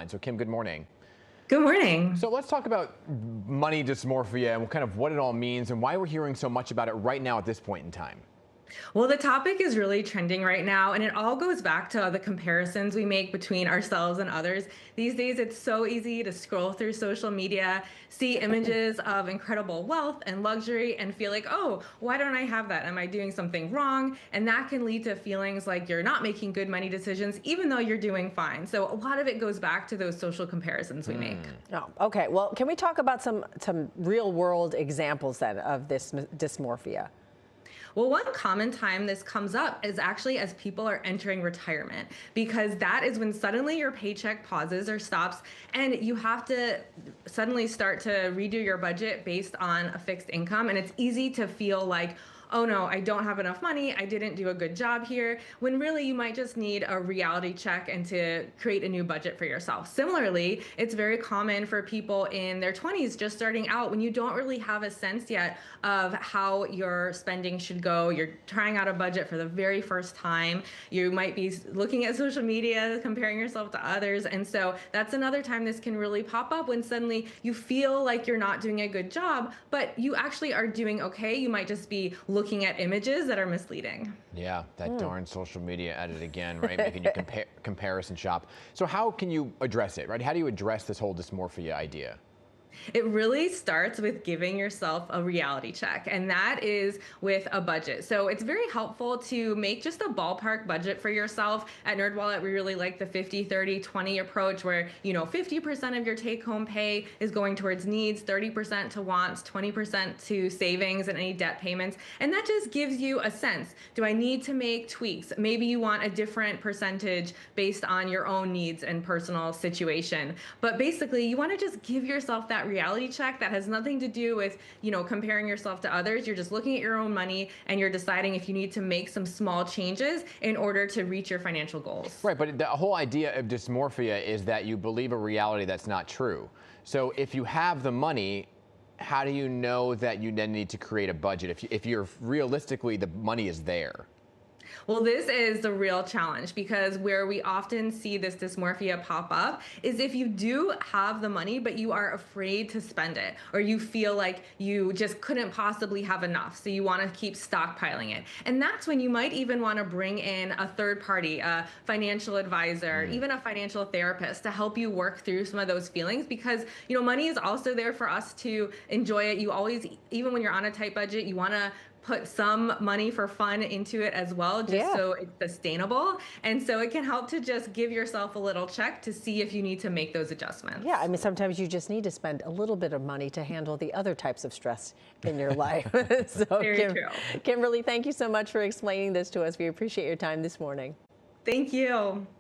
So Kim, good morning. Good morning. So let's talk about money dysmorphia and kind of what it all means and why we're hearing so much about it right now at this point in time. Well, the topic is really trending right now, and it all goes back to the comparisons we make between ourselves and others. These days, it's so easy to scroll through social media, see images of incredible wealth and luxury, and feel like, oh, why don't I have that? Am I doing something wrong? And that can lead to feelings like you're not making good money decisions, even though you're doing fine. So a lot of it goes back to those social comparisons we make. Oh, okay. Well, can we talk about some real world examples then of this dysmorphia? Well, one common time this comes up is actually as people are entering retirement, because that is when suddenly your paycheck pauses or stops and you have to suddenly start to redo your budget based on a fixed income. And it's easy to feel like, oh no, I don't have enough money, I didn't do a good job here, when really you might just need a reality check and to create a new budget for yourself. Similarly, it's very common for people in their 20s just starting out when you don't really have a sense yet of how your spending should go. You're trying out a budget for the very first time. You might be looking at social media, comparing yourself to others. And so that's another time this can really pop up, when suddenly you feel like you're not doing a good job, but you actually are doing okay. You might just be looking at images that are misleading. Yeah, that darn social media at it again, right? Making you comparison shop. So how can you address it, right? How do you address this whole dysmorphia idea? It really starts with giving yourself a reality check, and that is with a budget. So it's very helpful to make just a ballpark budget for yourself. At NerdWallet, we really like the 50-30-20 approach, where 50% of your take-home pay is going towards needs, 30% to wants, 20% to savings and any debt payments. And that just gives you a sense. Do I need to make tweaks? Maybe you want a different percentage based on your own needs and personal situation. But basically, you want to just give yourself that reality check that has nothing to do with, comparing yourself to others. You're just looking at your own money and you're deciding if you need to make some small changes in order to reach your financial goals. Right, but the whole idea of dysmorphia is that you believe a reality that's not true. So if you have the money, how do you know that you then need to create a budget if you're realistically the money is there? Well, this is the real challenge, because where we often see this dysmorphia pop up is if you do have the money, but you are afraid to spend it, or you feel like you just couldn't possibly have enough, so you want to keep stockpiling it. And that's when you might even want to bring in a third party, a financial advisor, even a financial therapist, to help you work through some of those feelings, because money is also there for us to enjoy it. You always, even when you're on a tight budget, you want to put some money for fun into it as well, just so it's sustainable. And so it can help to just give yourself a little check to see if you need to make those adjustments. Yeah, I mean, sometimes you just need to spend a little bit of money to handle the other types of stress in your life. So Very true. Kimberly, thank you so much for explaining this to us. We appreciate your time this morning. Thank you.